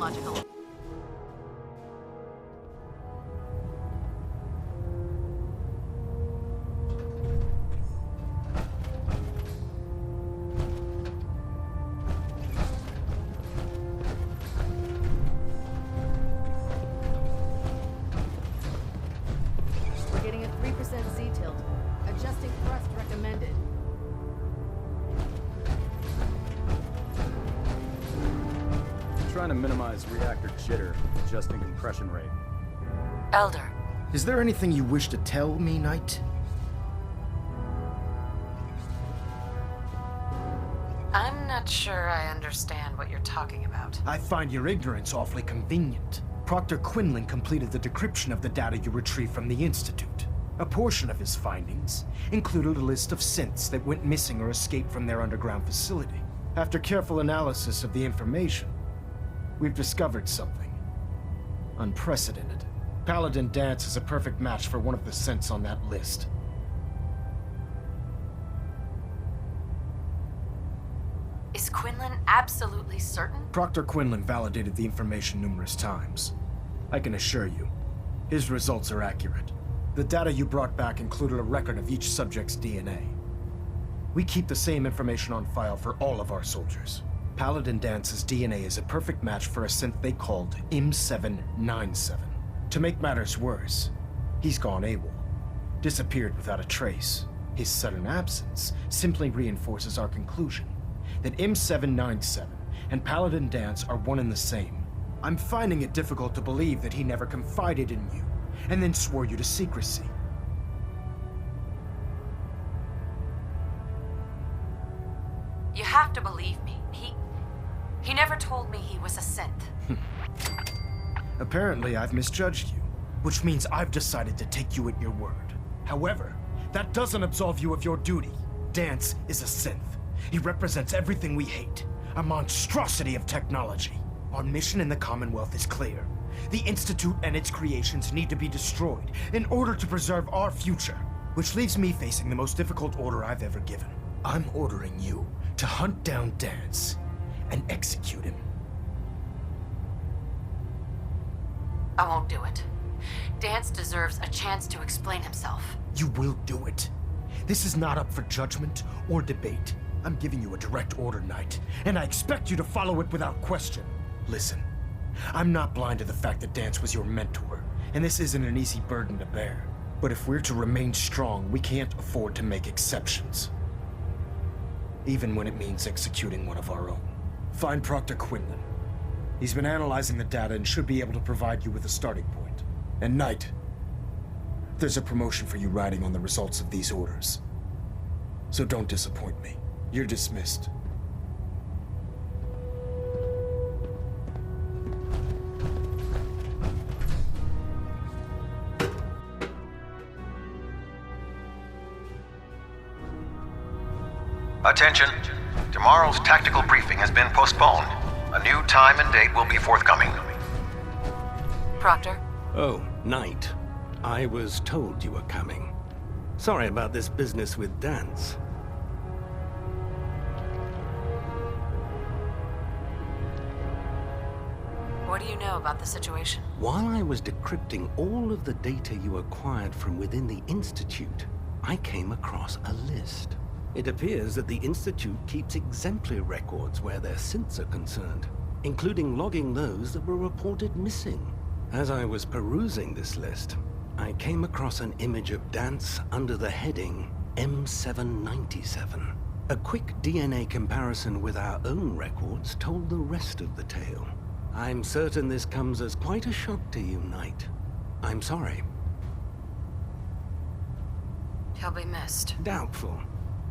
logical. We're getting a 3% Z-tilt. Adjusting thrust recommended. Trying to minimize reactor jitter, adjusting compression rate. Elder. Is there anything you wish to tell me, Knight? I'm not sure I understand what you're talking about. I find your ignorance awfully convenient. Proctor Quinlan completed the decryption of the data you retrieved from the Institute. A portion of his findings included a list of synths that went missing or escaped from their underground facility. After careful analysis of the information, we've discovered something unprecedented. Paladin Danse is a perfect match for one of the synths on that list. Is Quinlan absolutely certain? Proctor Quinlan validated the information numerous times. I can assure you, his results are accurate. The data you brought back included a record of each subject's DNA. We keep the same information on file for all of our soldiers. Paladin Dance's DNA is a perfect match for a synth they called M797. To make matters worse, he's gone AWOL, disappeared without a trace. His sudden absence simply reinforces our conclusion that M797 and Paladin Danse are one and the same. I'm finding it difficult to believe that he never confided in you, and then swore you to secrecy. You have to believe me. He never told me he was a synth. Apparently, I've misjudged you, which means I've decided to take you at your word. However, that doesn't absolve you of your duty. Danse is a synth. He represents everything we hate, a monstrosity of technology. Our mission in the Commonwealth is clear. The Institute and its creations need to be destroyed in order to preserve our future, which leaves me facing the most difficult order I've ever given. I'm ordering you to hunt down Danse and execute him. I won't do it. Danse deserves a chance to explain himself. You will do it. This is not up for judgment or debate. I'm giving you a direct order, Knight, and I expect you to follow it without question. Listen, I'm not blind to the fact that Danse was your mentor, and this isn't an easy burden to bear. But if we're to remain strong, we can't afford to make exceptions. Even when it means executing one of our own. Find Proctor Quinlan. He's been analyzing the data and should be able to provide you with a starting point. And Knight, there's a promotion for you riding on the results of these orders. So don't disappoint me. You're dismissed. Attention. Tomorrow's tactical briefing has been postponed. A new time and date will be forthcoming. Proctor? Oh, Knight. I was told you were coming. Sorry about this business with Danse. What do you know about the situation? While I was decrypting all of the data you acquired from within the Institute, I came across a list. It appears that the Institute keeps exemplary records where their synths are concerned, including logging those that were reported missing. As I was perusing this list, I came across an image of Danse under the heading M797. A quick DNA comparison with our own records told the rest of the tale. I'm certain this comes as quite a shock to you, Knight. I'm sorry. He'll be missed. Doubtful.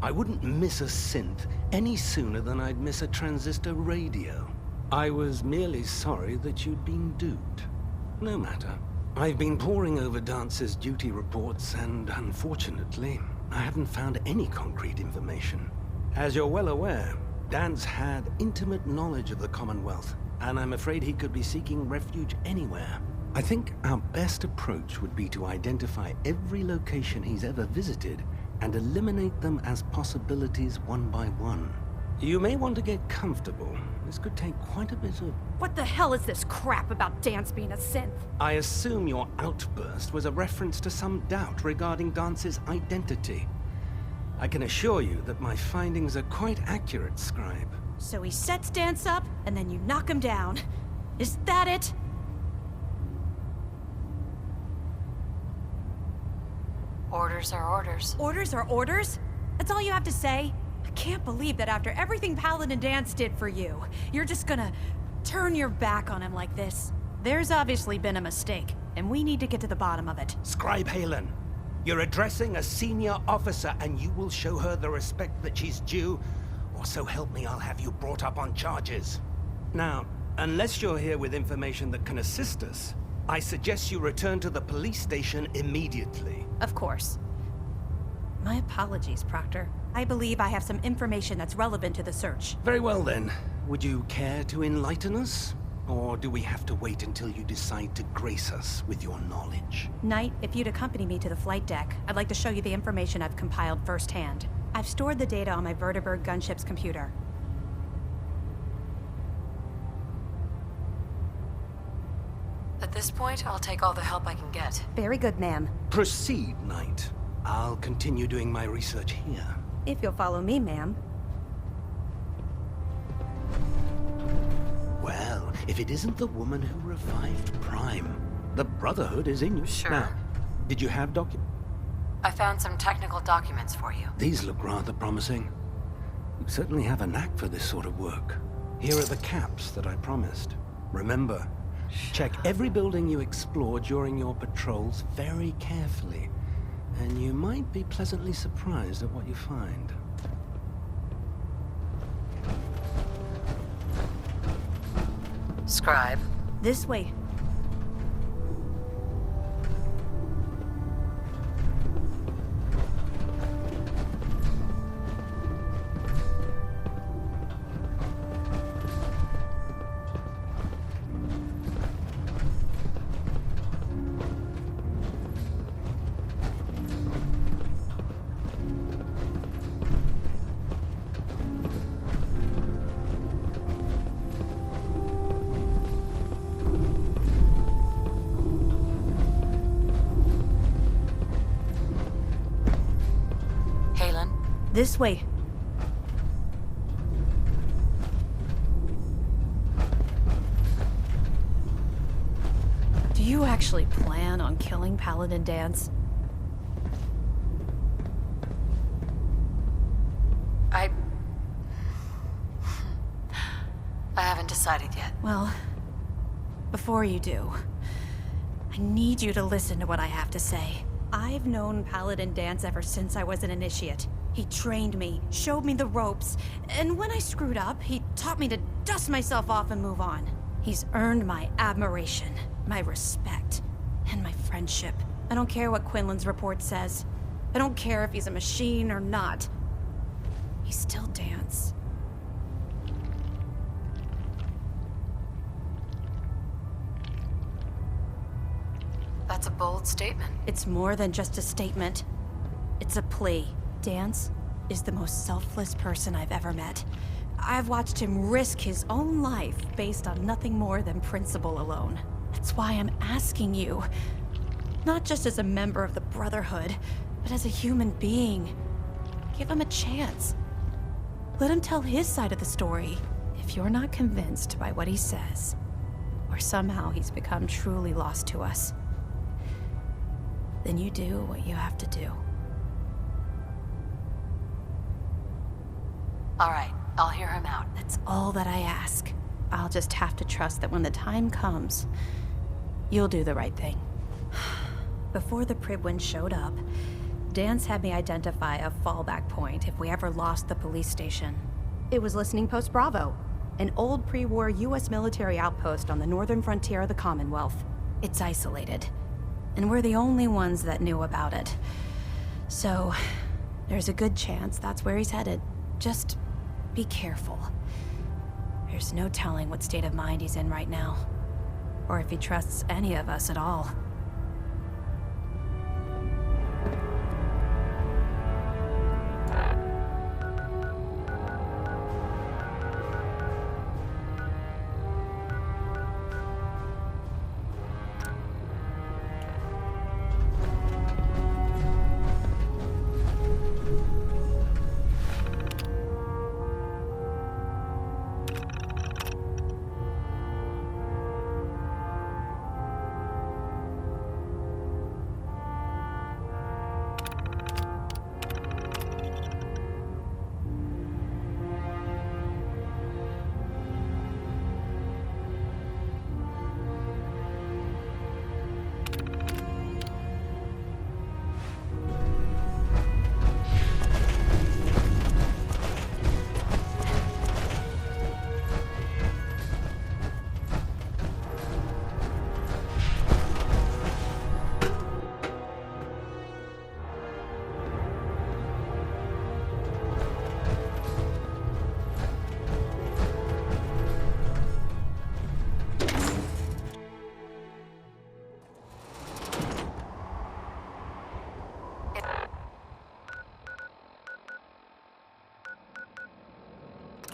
I wouldn't miss a synth any sooner than I'd miss a transistor radio. I was merely sorry that you'd been duped. No matter. I've been poring over Dance's duty reports, and unfortunately, I haven't found any concrete information. As you're well aware, Danse had intimate knowledge of the Commonwealth, and I'm afraid he could be seeking refuge anywhere. I think our best approach would be to identify every location he's ever visited and eliminate them as possibilities one by one. You may want to get comfortable. This could take quite a bit of... What the hell is this crap about Dance being a synth? I assume your outburst was a reference to some doubt regarding Dance's identity. I can assure you that my findings are quite accurate, Scribe. So he sets Dance up, and then you knock him down. Is that it? Orders are orders. Orders are orders? That's all you have to say? I can't believe that after everything Paladin Dance did for you, you're just gonna turn your back on him like this. There's obviously been a mistake, and we need to get to the bottom of it. Scribe Halen, you're addressing a senior officer, and you will show her the respect that she's due, or so help me, I'll have you brought up on charges. Now, unless you're here with information that can assist us, I suggest you return to the police station immediately. Of course. My apologies, Proctor. I believe I have some information that's relevant to the search. Very well then. Would you care to enlighten us? Or do we have to wait until you decide to grace us with your knowledge? Knight, if you'd accompany me to the flight deck, I'd like to show you the information I've compiled firsthand. I've stored the data on my Vertibird gunship's computer. At this point, I'll take all the help I can get. Very good, ma'am. Proceed, Knight. I'll continue doing my research here. If you'll follow me, ma'am. Well, if it isn't the woman who revived Prime, the Brotherhood is in you. Sure. Now, did you have I found some technical documents for you. These look rather promising. You certainly have a knack for this sort of work. Here are the caps that I promised. Remember, check every building you explore during your patrols very carefully, and you might be pleasantly surprised at what you find. Scribe. This way. This way. Do you actually plan on killing Paladin Dance? I haven't decided yet. Well, before you do, I need you to listen to what I have to say. I've known Paladin Dance ever since I was an initiate. He trained me, showed me the ropes, and when I screwed up, he taught me to dust myself off and move on. He's earned my admiration, my respect, and my friendship. I don't care what Quinlan's report says. I don't care if he's a machine or not. He's still Dance. That's a bold statement. It's more than just a statement. It's a plea. Dance is the most selfless person I've ever met. I've watched him risk his own life based on nothing more than principle alone. That's why I'm asking you, not just as a member of the Brotherhood, but as a human being. Give him a chance. Let him tell his side of the story. If you're not convinced by what he says, or somehow he's become truly lost to us, then you do what you have to do. All right, I'll hear him out. That's all that I ask. I'll just have to trust that when the time comes, you'll do the right thing. Before the Pribwin showed up, Dance had me identify a fallback point if we ever lost the police station. It was Listening Post Bravo, an old pre-war US military outpost on the northern frontier of the Commonwealth. It's isolated, and we're the only ones that knew about it. So, there's a good chance that's where he's headed. Just be careful. There's no telling what state of mind he's in right now, or if he trusts any of us at all.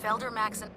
Felder, Max, and...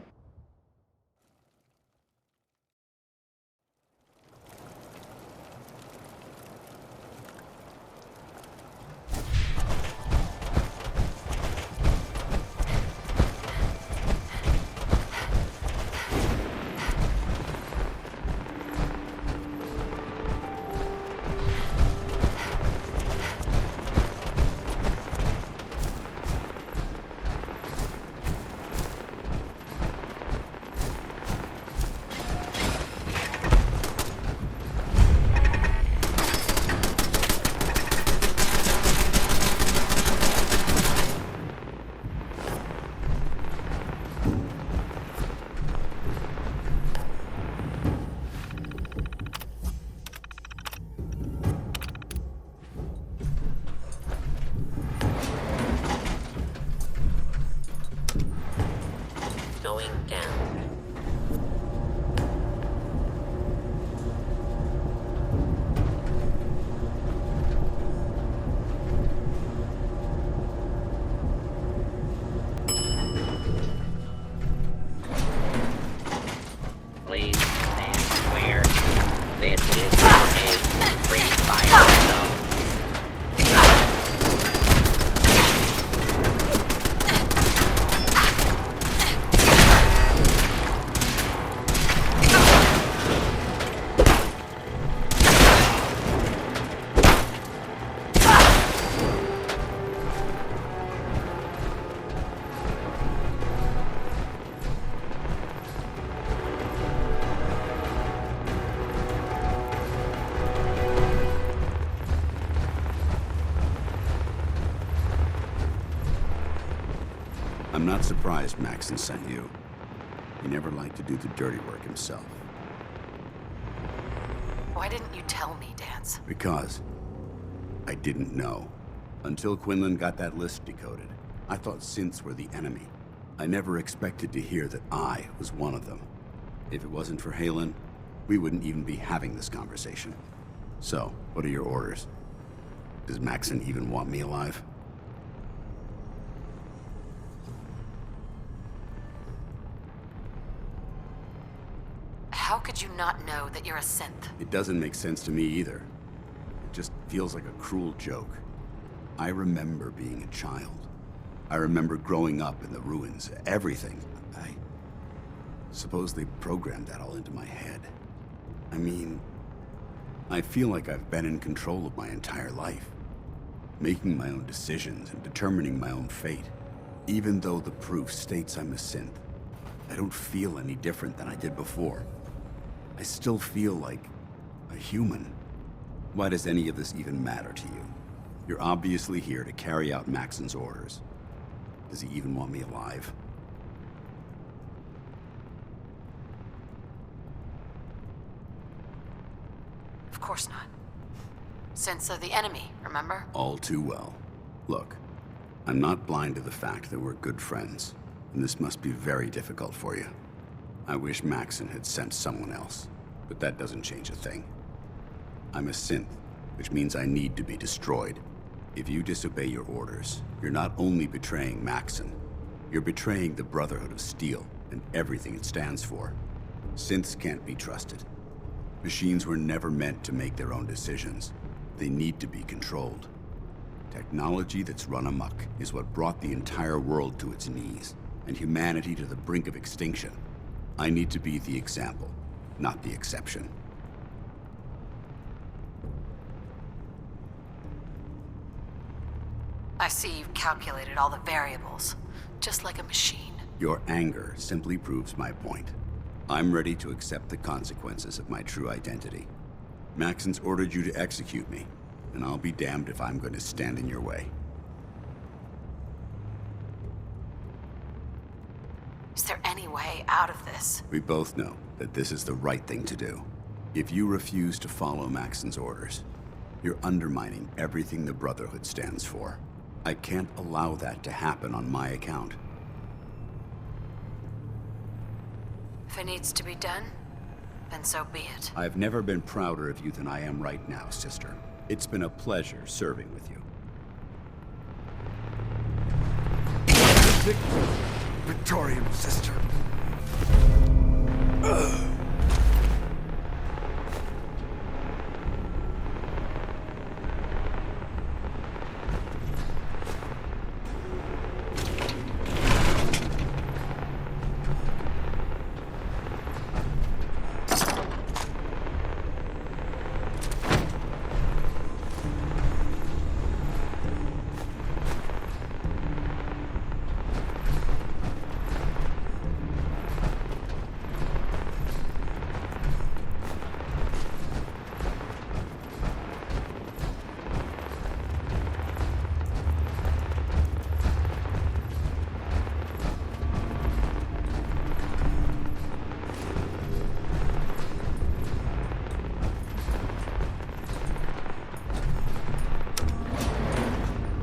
Going down. Please stand clear. This is a free fire zone. I'm not surprised Maxon sent you. He never liked to do the dirty work himself. Why didn't you tell me, Dance? Because I didn't know. Until Quinlan got that list decoded, I thought synths were the enemy. I never expected to hear that I was one of them. If it wasn't for Halen, we wouldn't even be having this conversation. So, what are your orders? Does Maxon even want me alive? How could you not know that you're a synth? It doesn't make sense to me either. It just feels like a cruel joke. I remember being a child. I remember growing up in the ruins, everything. I suppose they programmed that all into my head. I mean, I feel like I've been in control of my entire life, making my own decisions and determining my own fate. Even though the proof states I'm a synth, I don't feel any different than I did before. I still feel like a human. Why does any of this even matter to you? You're obviously here to carry out Maxon's orders. Does he even want me alive? Of course not. Synths are the enemy, remember? All too well. Look, I'm not blind to the fact that we're good friends, and this must be very difficult for you. I wish Maxon had sent someone else, but that doesn't change a thing. I'm a synth, which means I need to be destroyed. If you disobey your orders, you're not only betraying Maxon, you're betraying the Brotherhood of Steel and everything it stands for. Synths can't be trusted. Machines were never meant to make their own decisions. They need to be controlled. Technology that's run amok is what brought the entire world to its knees, and humanity to the brink of extinction. I need to be the example, not the exception. I see you've calculated all the variables, just like a machine. Your anger simply proves my point. I'm ready to accept the consequences of my true identity. Maxon's ordered you to execute me, and I'll be damned if I'm going to stand in your way. Is there any way out of this? We both know that this is the right thing to do. If you refuse to follow Maxon's orders, you're undermining everything the Brotherhood stands for. I can't allow that to happen on my account. If it needs to be done, then so be it. I've never been prouder of you than I am right now, sister. It's been a pleasure serving with you. Victorian sister.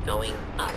Going up.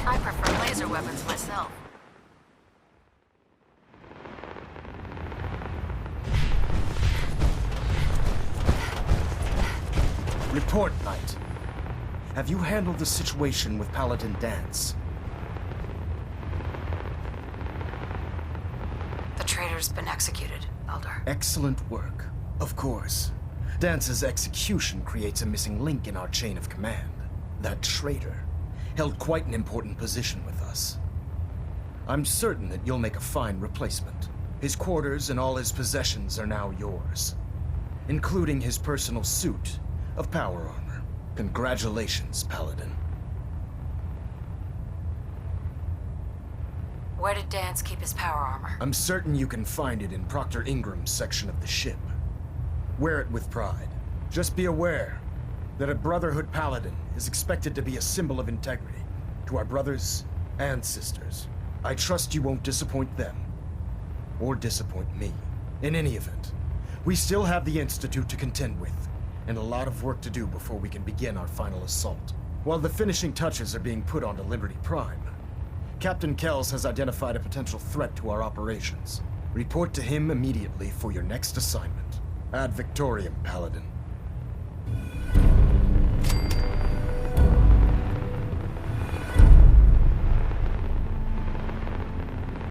I prefer laser weapons myself. Report, Knight. Have you handled the situation with Paladin Dance? The traitor's been executed, Elder. Excellent work. Of course. Dance's execution creates a missing link in our chain of command. That traitor held quite an important position with us. I'm certain that you'll make a fine replacement. His quarters and all his possessions are now yours, including his personal suit of power armor. Congratulations, Paladin. Where did Dance keep his power armor? I'm certain you can find it in Proctor Ingram's section of the ship. Wear it with pride. Just be aware that a Brotherhood Paladin is expected to be a symbol of integrity to our brothers and sisters. I trust you won't disappoint them, or disappoint me. In any event, we still have the Institute to contend with, and a lot of work to do before we can begin our final assault. While the finishing touches are being put onto Liberty Prime, Captain Kells has identified a potential threat to our operations. Report to him immediately for your next assignment. Ad Victoriam, Paladin.